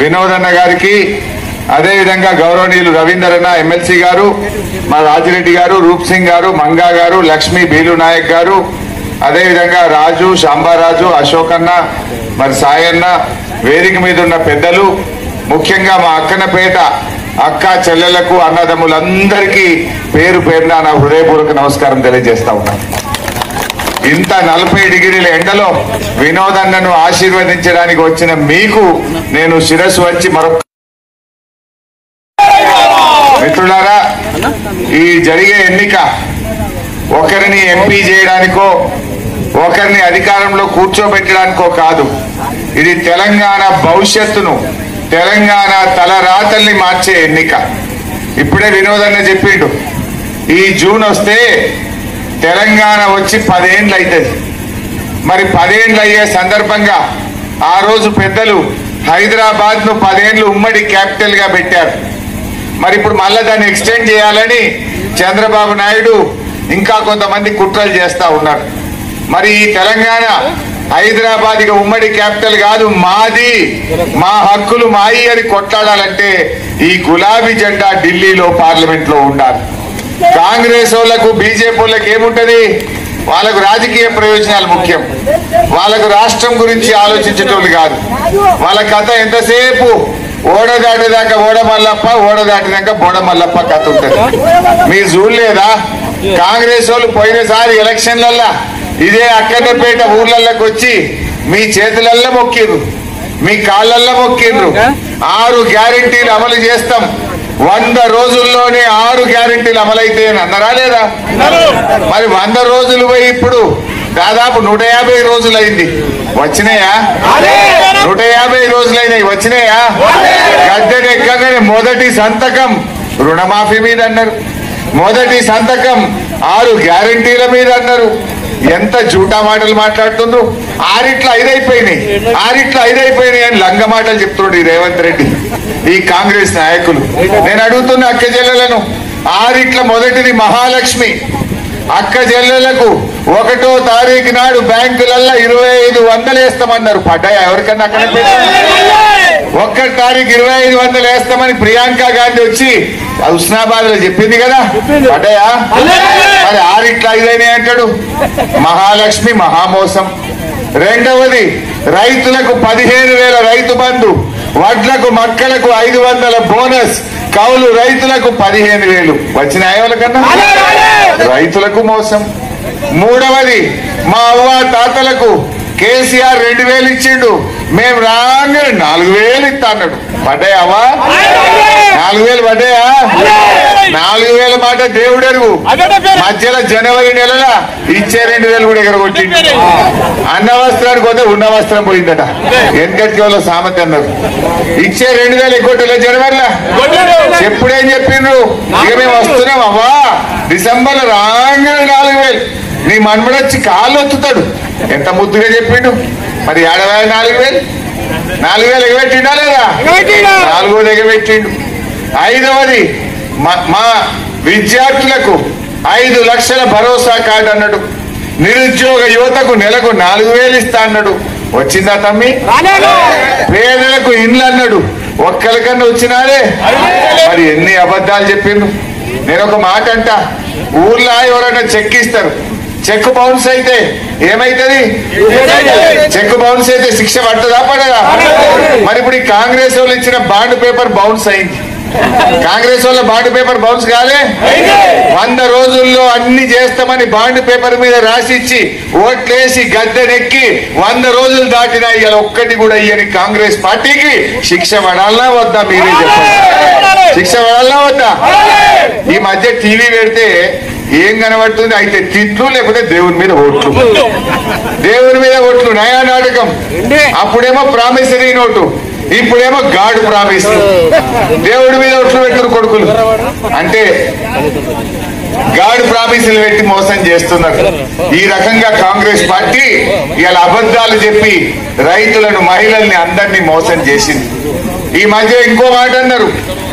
వినోదన్న గారికి, అదేవిధంగా గౌరవనీయులు రవీందర్ అన్న ఎమ్మెల్సీ గారు, మా రాజిరెడ్డి గారు, రూప్ సింగ్ గారు, మంగా గారు, లక్ష్మీ బీలు నాయక్ గారు, అదేవిధంగా రాజు, శాంబారాజు, అశోక్ అన్న, మరి సాయన్న, వేదిక మీద ఉన్న పెద్దలు, ముఖ్యంగా మా అక్కనపేట అక్క చెల్లెలకు, అన్నదమ్ములందరికీ పేరు పేరున నా హృదయపూర్వక నమస్కారం తెలియజేస్తా ఉన్నా. ఇంత 40 డిగ్రీల ఎండలో వినోదన్నను ఆశీర్వదించడానికి వచ్చిన మీకు నేను శిరస్సు వంచి మరొక మిత్రులారా, ఈ జరిగే ఎన్నిక ఒకరిని ఎంపీ చేయడానికో ఒకరిని అధికారంలో కూర్చోబెట్టడానికో కాదు. ఇది తెలంగాణ భవిష్యత్తును, తెలంగాణ తలరాతల్ని మార్చే ఎన్నిక. ఇప్పుడే వినోదన్న చెప్పిండు, ఈ జూన్ వస్తే తెలంగాణ వచ్చి 10 ఏళ్ళు అవుతుంది. మరి 10 ఏళ్ళు అయ్యే సందర్భంగా ఆ రోజు పెద్దలు హైదరాబాద్ ను 10 ఏళ్ళు ఉమ్మడి క్యాపిటల్ గా పెట్టారు. మరి ఇప్పుడు మళ్ళా దాన్ని ఎక్స్టెండ్ చేయాలని చంద్రబాబు నాయుడు ఇంకా కొంతమంది కుట్రలు చేస్తా ఉన్నారు. మరి ఈ తెలంగాణ హైదరాబాద్ ఇక ఉమ్మడి క్యాపిటల్ కాదు, మాది, మా హక్కులు మాయి అని కొట్లాడాలంటే ఈ గులాబీ జెండా ఢిల్లీలో పార్లమెంట్ లో ఉండాలి. కాంగ్రెస్ వాళ్ళకు, బీజేపీ వాళ్ళకి ఏముంటది? వాళ్ళకు రాజకీయ ప్రయోజనాలు ముఖ్యం. వాళ్ళకు రాష్ట్రం గురించి ఆలోచించేటోళ్ళు కాదు. వాళ్ళ కథ ఎంతసేపు ఓడ దాటిదాకా ఓడ మల్లప్ప, ఓడ దాటినాక బోడ మల్లప్ప కథ ఉంటుంది. మీరు చూడలేదా? కాంగ్రెస్ వాళ్ళు పోయినసారి ఎలక్షన్లల్లా ఇదే అక్కడపేట ఊర్లలోకి వచ్చి మీ చేతులల్లో మొక్కిర్రు, మీ కాళ్ళల్లో మొక్కిర్రు. 6 గ్యారెంటీలు అమలు చేస్తాం, 100 రోజుల్లోనే 6 గ్యారెంటీలు అమలైతే అన్నారా లేదా? మరి 100 రోజులు పోయి ఇప్పుడు దాదాపు 150 రోజులైంది. వచ్చినాయా? 150 రోజులైనాయి. వచ్చినాయా? గద్దెనెక్కగానే మొదటి సంతకం రుణమాఫీ మీద అన్నారు, మొదటి సంతకం 6 గ్యారెంటీల మీద అన్నారు. ఎంత జూటా మాటలు మాట్లాడుతుండ్రు. 6 అయిపోయినాయి, 6 అయిపోయినాయి అని లంగ మాటలు చెప్తున్నాడు ఈ రేవంత్ రెడ్డి, ఈ కాంగ్రెస్ నాయకులు. నేను అడుగుతున్న అక్క చెల్లెలను, 6 మొదటిది మహాలక్ష్మి. అక్క చెల్లెలకు 1వ తారీఖు నాడు బ్యాంకులల్లో 2500 వేస్తామన్నారు. పడ్డాయా ఎవరికన్నా? అక్కడ 1 తారీఖు 2500 వేస్తామని ప్రియాంక గాంధీ వచ్చి హుస్నాబాద్ లో చెప్పింది కదా, పడ్డాయా? మరి 6 అయినాయి అంటాడు. మహాలక్ష్మి మహామోసం. రెండవది రైతులకు 15,000 రైతు బంధు, వడ్లకు మక్కలకు 500 బోనస్, కౌలు రైతులకు 15,000 వచ్చినాయా? ఎవరికన్నా? రైతులకు మోసం. మూడవది మా అవ్వ తాతలకు కేసీఆర్ 2,000 ఇచ్చిండు, మేము రాగానే 4,000 ఇస్తా అన్నాడు. పడ్డాయావా? 4,000 పడ్డాయా? 4,000 మాట దేవుడు ఎరుగు. మధ్యలో జనవరి నెలల ఇచ్చే 2,000 కూడా ఎగరగొట్టిండు. అన్న వస్త్రానికి పోతే ఉన్న వస్త్రం పోయిందట. వెనకటికి వాళ్ళు సామెత అన్నారు. ఇచ్చే 2,000 ఎగ్గొట్టలే జనవరిలో. ఎప్పుడేం చెప్పిండ్రు? ఇక మేము వస్తున్నాం అవ్వా, డిసెంబర్లో రాగానే 4,000. నీ మన్మడొచ్చి కాళ్ళు ఒత్తుతాడు. ఎంత ముద్దుగా చెప్పిండు. మరి 4,000 ఎగబెట్టిండా లేదా? 4,000 ఎగబెట్టిండు. 5వది మా విద్యార్థులకు 5 లక్షల భరోసా కార్డు అన్నాడు. నిరుద్యోగ యువతకు నెలకు 4,000 ఇస్తా అన్నాడు. వచ్చిందా తమ్మి? పేదలకు ఇండ్లు అన్నాడు. ఒక్కరికన్నా వచ్చినారే? మరి ఎన్ని అబద్ధాలు చెప్పిండు. నేను ఒక మాట అంట, ఊర్లో ఎవరైనా చెక్ ఇస్తారు, చెక్ బౌన్స్ అయితే ఏమైతుంది? చెక్ బౌన్స్ అయితే శిక్ష పడుతుందా పడదా? మరి ఇప్పుడు ఈ కాంగ్రెస్ వాళ్ళు ఇచ్చిన బాండ్ పేపర్ బౌన్స్ అయింది. కాంగ్రెస్ వాళ్ళ బాండ్ పేపర్ బౌన్స్ కాలే? 100 రోజుల్లో అన్ని చేస్తామని బాండ్ పేపర్ మీద రాసిచ్చి ఓట్లేసి గద్దెనెక్కి 100 రోజులు దాటినా ఇవాళ ఒక్కటి కూడా ఇయ్యని కాంగ్రెస్ పార్టీకి శిక్ష పడాలనా వద్దా? మీరే చెప్పండి. శిక్ష పడాలనా వద్దా? ఈ మధ్య టీవీ పెడితే ఏం కనబడుతుంది? అయితే తిట్లు, లేకపోతే దేవుని మీద ఓట్లు. దేవుని మీద ఓట్లు నయా నాటకం. అప్పుడేమో ప్రామిసరీ నోటు, ఇప్పుడేమో గాడ్ ప్రామిస్. దేవుడి మీద ఓట్లు పెట్టిన కొడుకులు అంటే గాడ్ ప్రామిసులు పెట్టి మోసం చేస్తున్నారు. ఈ రకంగా కాంగ్రెస్ పార్టీ ఇవాళ అబద్ధాలు చెప్పి రైతులను, మహిళల్ని, అందరినీ మోసం చేసింది. ఈ మధ్య ఇంకో మాట అన్నారు,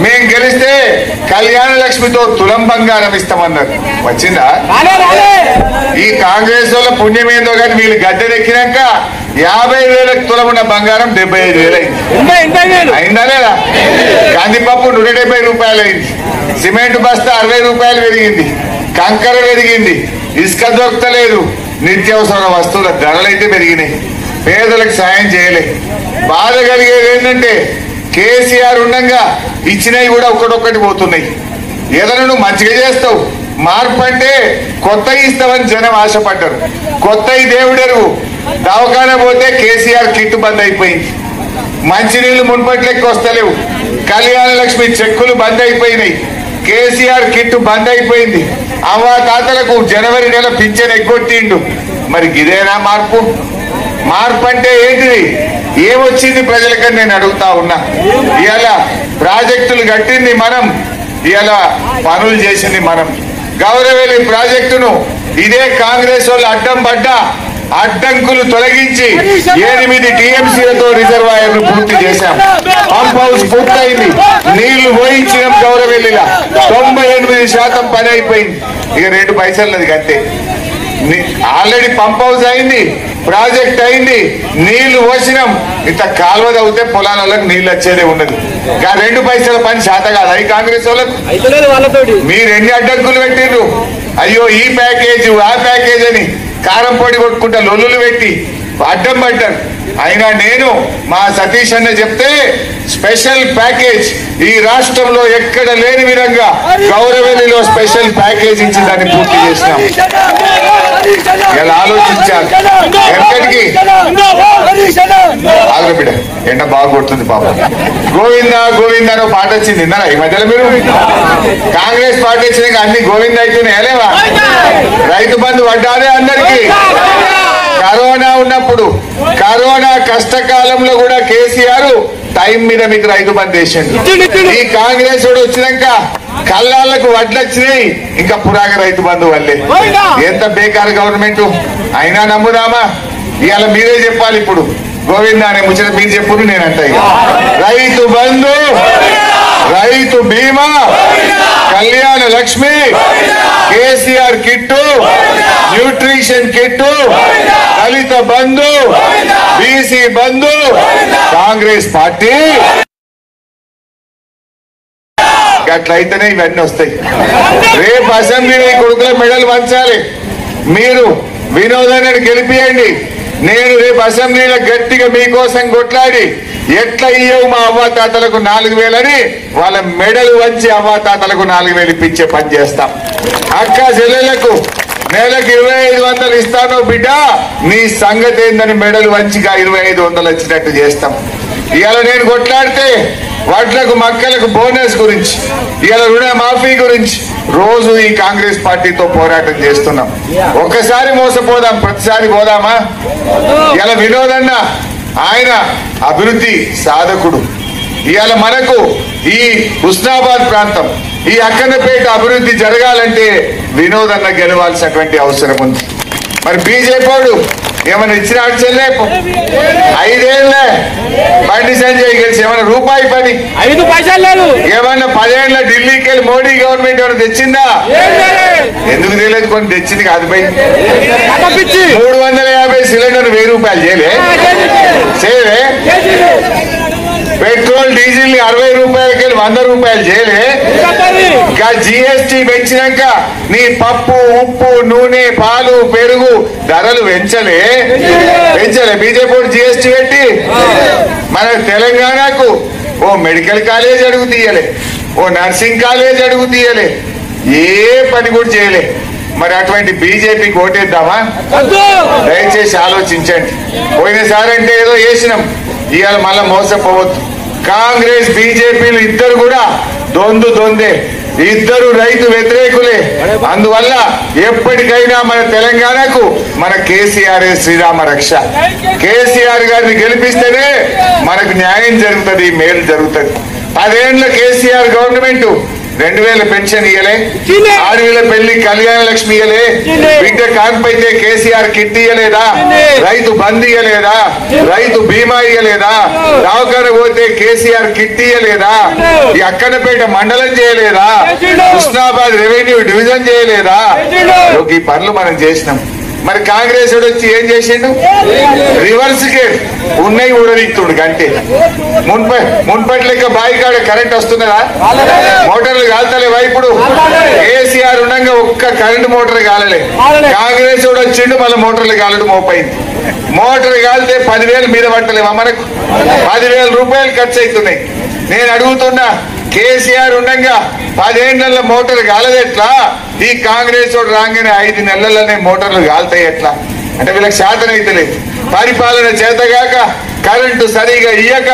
మేం గెలిస్తే కళ్యాణ లక్ష్మితో తులం బంగారం ఇస్తామన్నారు. వచ్చిందా? ఈ కాంగ్రెస్ వాళ్ళ పుణ్యం ఏందో కానీ వీళ్ళు గద్దెనెక్కినాక 50,000 తులం ఉన్న బంగారం 75,000 అయింది. అయిందా లేదా? కందిపప్పు 170 రూపాయలు అయింది, సిమెంట్ బస్తా 60 రూపాయలు పెరిగింది, కంకర పెరిగింది, ఇసుక దొరకలేదు, నిత్యావసర వస్తువుల ధరలైతే పెరిగినాయి. పేదలకు సాయం చేయలే. బాధ కలిగేది ఏంటంటే కేసీఆర్ ఉండగా ఇచ్చినవి కూడా ఒక్కటొక్కటి పోతున్నాయి. ఏదైనా నువ్వు మంచిగా చేస్తావు, మార్పు అంటే కొత్త ఇస్తావని జనం ఆశపడ్డారు. కొత్త దేవుడెరువు. దవాఖాన పోతే కేసీఆర్ కిట్టు బంద్ అయిపోయింది, మంచినీళ్లు మున్పట్లెక్కి వస్తలేవు, కళ్యాణ లక్ష్మి చెక్కులు బంద్ అయిపోయినాయి, కేసీఆర్ కిట్టు బంద్ అయిపోయింది, అవ్వ తాతలకు జనవరి నెల పింఛన్ ఎగ్గొట్టిండు. మరి ఇదేనా మార్పు? మార్పు అంటే ఏంటిది? ఏమొచ్చింది ప్రజలకని నేను అడుగుతా ఉన్నా. ఇవాళ ప్రాజెక్టులు కట్టింది మనం, ఇవాళ పనులు చేసింది మనం. గౌరవేలి ప్రాజెక్టును ఇదే కాంగ్రెస్ వాళ్ళు అడ్డం పడ్డా అడ్డంకులు తొలగించి 8 టీఎంసీలతో రిజర్వాయర్ను పూర్తి చేశాం. పంప్ హౌస్ పూర్తయింది, నీళ్లు పోయించినాం. గౌరవేలిలా 98% పని అయిపోయింది. ఇక 2 పైసలది అంతే. ఆల్రెడీ పంప్ హౌస్ అయింది, ప్రాజెక్ట్ అయింది, నీళ్లు పోసినాం. ఇంత కాలువ తవ్వితే పొలాలకు నీళ్లు వచ్చేదే ఉన్నది. 2 పైసల పని శాత కాదు అవి కాంగ్రెస్ వాళ్ళకు. మీరు ఎన్ని అడ్డంకులు పెట్టిండ్రు? అయ్యో ఈ ప్యాకేజ్ ఆ ప్యాకేజ్ అని కారం పొడి కొట్టుకుంటా లొల్లులు పెట్టి అడ్డం పడ్డారు. అయినా నేను మా సతీష్ అన్న చెప్తే స్పెషల్ ప్యాకేజ్ ఈ రాష్ట్రంలో ఎక్కడ లేని విధంగా గౌరవేలిలో స్పెషల్ ప్యాకేజ్ ఇచ్చి దాన్ని పూర్తి చేసినాం. ఇలా ఆలోచించాలి. ఎక్కడికి ఆగ్రబిడ ఎండ బాగా కొడుతుంది పాప. గోవిందా గోవిందా అని పాట వచ్చింది విన్నారా ఈ మధ్యలో మీరు? కాంగ్రెస్ పార్టీ వచ్చినాక అన్ని గోవింద అయితేనే లేవా? రైతు బంధు పడ్డానే అందరికీ. కరోనా ఉన్నప్పుడు కరోనా కష్టకాలంలో కూడా కేసీఆర్ టైం మీద మీకు రైతు బంధు వేసిండు. ఈ కాంగ్రెస్ వాడు వచ్చినాక కళ్ళాళ్లకు వడ్లు వచ్చినాయి, ఇంకా పురాగ రైతు బంధు వల్లే. ఎంత బేకారు గవర్నమెంట్ అయినా నమ్ముదామా? ఇవాళ మీరే చెప్పాలి. ఇప్పుడు గోవిందా అనే ముచ్చట మీరు చెప్పుడు, నేనంట Rythu Bandhu, Rythu Bima, Kalyana Lakshmi, KCR kit, nutrition kit, Dalita Bandhu, BC Bandhu. Congress party అట్లయితేనే ఇవన్నీ వస్తాయి. రేపు అసెంబ్లీలో ఈ కొడుకుల మెడల్ పంచాలి. మీరు వినోదాన్ని గెలిపియండి. నేను రేపు అసెంబ్లీలో గట్టిగా మీకోసం కొట్లాడి ఎట్లా ఇయ్యవు మా అవ్వాతాతలకు 4000 అని వాళ్ళ మెడలు వంచి అవ్వాతాతలకు 4000 ఇప్పించే పని చేస్తాం. అక్క చెల్లెలకు నెలకు 2500 ఇస్తాను బిడ్డ, నీ సంగతి ఏందని మెడలు వంచిగా 2500 వచ్చినట్టు చేస్తాం. ఇవాళ నేను కొట్లాడితే వడ్లకు మక్కలకు బోనస్ గురించి, ఇవాళ రుణమాఫీ గురించి రోజు ఈ కాంగ్రెస్ పార్టీతో పోరాటం చేస్తున్నాం. ఒక్కసారి మోసపోదాం, ప్రతిసారి పోదామా? ఇవాళ వినోదన్న ఆయన అభివృద్ధి సాధకుడు. ఇవాళ మనకు ఈ హుస్నాబాద్ ప్రాంతం, ఈ అక్కన్నపేట అభివృద్ధి జరగాలంటే వినోదన్న గెలవాల్సినటువంటి అవసరం ఉంది. మరి బీజేపీ వాడు ఏమైనా ఇచ్చిన అడిచెల్లే 5 ఏళ్ళే బండి సంజయ్ గెలిచి ఏమైనా రూపాయి పని 5 పైసలు లేదు. ఏమన్నా 10 ఏళ్ళ ఢిల్లీకి వెళ్ళి మోడీ గవర్నమెంట్ ఏమైనా తెచ్చిందా? ఎందుకు తెలియదు, కొన్ని తెచ్చింది కాదు. 350 సిలిండర్ 1000 రూపాయలు చేయలే. పెట్రోల్ డీజిల్ ని 60 రూపాయలకి వెళ్ళి 100 రూపాయలు చేయలే. ఇంకా జిఎస్టీ పెంచినాక నీ పప్పు ఉప్పు నూనె పాలు పెరుగు ధరలు పెంచలే. బీజేపీ జిఎస్టీ పెట్టి మన తెలంగాణకు ఓ మెడికల్ కాలేజ్ అడుగు తీయలే, ఓ నర్సింగ్ కాలేజ్ అడుగు తీయలే, ఏ పని కూడా చేయలే. మరి అటువంటి బీజేపీకి ఓటేద్దామా? దయచేసి ఆలోచించండి. పోయినసారి అంటే ఏదో చేసినాం, ఇవాళ మళ్ళా మోసపోవద్దు. కాంగ్రెస్ బీజేపీలు ఇద్దరు కూడా దొందే, ఇద్దరు రైతు వ్యతిరేకులే. అందువల్ల ఎప్పటికైనా మన తెలంగాణకు మన కేసీఆర్ శ్రీరామ రక్ష. కేసీఆర్ గారిని గెలిపిస్తేనే మనకు న్యాయం జరుగుతుంది, మేలు జరుగుతుంది. 10 ఏళ్ల కేసీఆర్ గవర్నమెంట్ 2000 పెన్షన్ ఇయ్యలే, 6000 పెళ్లి కళ్యాణ లక్ష్మి ఇయ్యలే, బిడ్డ కాన్పైతే కేసీఆర్ కిట్ ఇయ్యలేదా, రైతు బంద్ ఇయ్యలేదా, రైతు బీమా ఇయ్యలేదా, దవాఖాన పోతే కేసీఆర్ కిట్ ఇయ్యలేదా, ఈ అక్కన్నపేట మండలం చేయలేదా, హుస్నాబాద్ రెవెన్యూ డివిజన్ చేయలేదా? ఈ పనులు మనం చేసినాం. మరి కాంగ్రెస్ వచ్చి ఏం చేసిండు? రివర్స్ గేర్ ఉన్నాయి ఊడదీస్తుండు అంతే. మున్పటి లెక్క బావి కాడ కరెంట్ వస్తున్నదా? మోటార్లు కాల్తలేవా? ఇప్పుడు కేసీఆర్ ఉండగా ఒక్క కరెంట్ మోటార్ కాలలే. కాంగ్రెస్ వచ్చిండు మళ్ళీ మోటార్లు కాలడం మోపైంది. మోటార్ కాలితే 10,000 మీద పట్టలేమా? మనకు 10,000 రూపాయలు ఖర్చు అవుతున్నాయి. నేను అడుగుతున్నా, కేసీఆర్ ఉండగా 10 ఏళ్ల మోటార్ కాలదెట్లా? ఈ కాంగ్రెస్ రాగానే 5 నెలలనే మోటార్లు కాలుతాయి ఎట్లా? అంటే వీళ్ళకి శాతనైతే లేదు. పరిపాలన చేతగాక కరెంటు సరిగా ఇయ్యక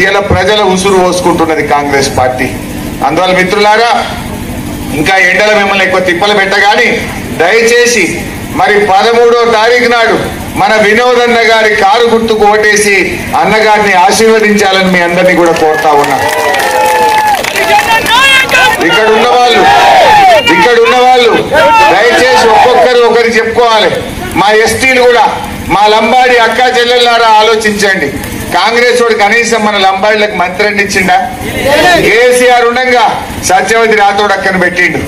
ఇలా ప్రజల ఉసురు పోసుకుంటున్నది కాంగ్రెస్ పార్టీ. అందువల్ల మిత్రులారా, ఇంకా ఎండల మిమ్మల్ని ఎక్కువ తిప్పలు పెట్టగాని దయచేసి మరి 13వ తారీఖు నాడు మన వినోదన్న గారి కారు గుర్తుకు ఓటేసి అన్నగారిని ఆశీర్వదించాలని మీ అందరినీ కూడా కోరుతా ఉన్నా. ఇక్కడ ఉన్న వాళ్ళు దయచేసి ఒక్కొక్కరు ఒకరు చెప్పుకోవాలి. మా ఎస్టీలు కూడా, మా లంబాడి అక్క చెల్లెళ్ళారా ఆలోచించండి. కాంగ్రెస్ వాడు కనీసం మన లంబాడిలకు మంత్రి ఇచ్చిండా? కేసీఆర్ ఉండగా సత్యవతి రాథోడ్ అక్కను పెట్టిండు,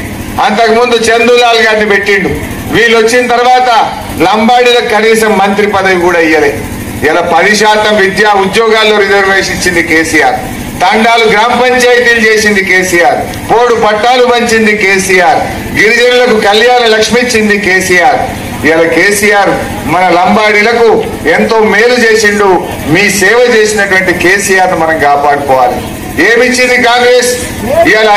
అంతకుముందు చందులాల్ గారిని పెట్టిండు. వీళ్ళు వచ్చిన తర్వాత లంబాడీలకు కనీసం మంత్రి పదవి కూడా ఇయ్యలే. ఇలా 10% విద్యా ఉద్యోగాల్లో రిజర్వేషన్ ఇచ్చింది కేసీఆర్. తండాలు గ్రామ పంచాయతీలు చేసింది కేసీఆర్. పోడు పట్టాలు పంచింది కేసీఆర్. గిరిజనులకు కళ్యాణ లక్ష్మి ఇచ్చింది కేసీఆర్. ఇలా కేసీఆర్ మన లంబాడీలకు ఎంతో మేలు చేసిండు. మీ సేవ చేసినటువంటి కేసీఆర్ ను మనం కాపాడుకోవాలి. ఏమిచ్చింది కాంగ్రెస్? ఇలా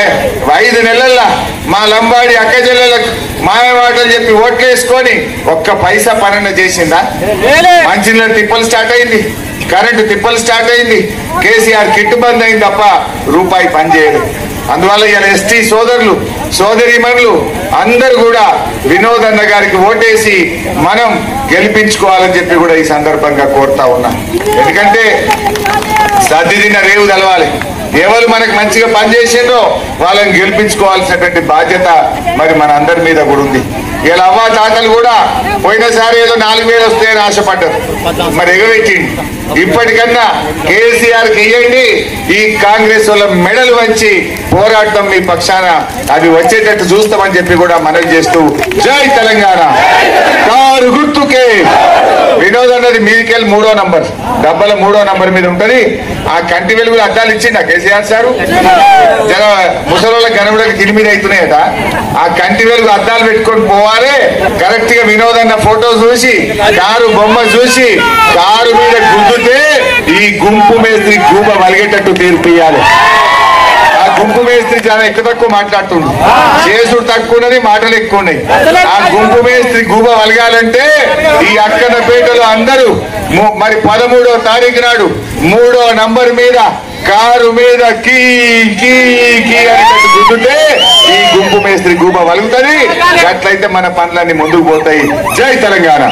5 నెలల్లో మా లంబాడి అక్క చెల్లెలకు మాయమాటలు చెప్పి ఓట్లేసుకొని ఒక్క పైసా పనన్న చేసిందా? మంచినీళ్ళ తిప్పలు స్టార్ట్ అయింది, కరెంటు తిప్పలు స్టార్ట్ అయింది, కేసీఆర్ కిట్టు బంద్ అయింది తప్ప రూపాయి పనిచేయదు. అందువల్ల ఇలా ఎస్టీ సోదరులు సోదరీమణులు అందరూ కూడా వినోదన్న గారికి ఓటేసి మనం గెలిపించుకోవాలని చెప్పి కూడా ఈ సందర్భంగా కోరుతా ఉన్నా. ఎందుకంటే సర్దిదిన రేవు తెలవాలి. ఎవరు మనకు మంచిగా పనిచేసిండ్రో వాళ్ళని గెలిపించుకోవాల్సినటువంటి బాధ్యత మరి మన అందరి మీద కూడా ఉంది. ఇలా అవ్వ తాతలు కూడా పోయినసారి ఏదో 4,000 వస్తాయని ఆశపడ్డారు, మరి ఎగబెట్టింది. ఇప్పటికన్నా కేసీఆర్కి ఇయ్యండి, ఈ కాంగ్రెస్ వాళ్ళ మెడలు వంచి పోరాటం మీ పక్షాన అది వచ్చేటట్టు చూస్తామని చెప్పి కూడా మనవి చేస్తూ జై తెలంగాణ. కారు గుర్తుకే వినోద్ అన్నది మీదికెళ్ళి 3వ నంబర్ డబ్బాల 3వ నంబర్ మీద ఉంటది. ఆ కంటి వెలుగులు అద్దాలు ఇచ్చిండా కేసీఆర్ సారు? జన ముసలోళ్ళ గనవులకు తిని మీద అవుతున్నాయట. ఆ కంటి వెలుగు అద్దాలు పెట్టుకొని పోవాలి. కరెక్ట్ గా వినోదన్న ఫోటో చూసి కారు బొమ్మ చూసి కారు మీద గుద్దుతే ఈ గుంపు మేస్త్రి గూబ వలిగేటట్టు తీర్పు ఇయ్యాలి. ఆ గుంపు మేస్త్రి చాలా ఎక్కువ తక్కువ మాట్లాడుతుంది, చేసుడు తక్కువ ఉన్నది, మాటలు ఎక్కువ ఉన్నాయి. ఆ గుంపు మేస్త్రి గూబ వలగాలంటే ఈ అక్కనపేటలో అందరూ మరి 13వ తారీఖు నాడు 3వ నంబర్ మీద కారు మీద కీ కీ కీ అని గుద్దుతే ఈ గుంపు మేస్త్రి గూబ వలుగుతుంది. అట్లయితే మన పనులన్నీ ముందుకు పోతాయి. జై తెలంగాణ.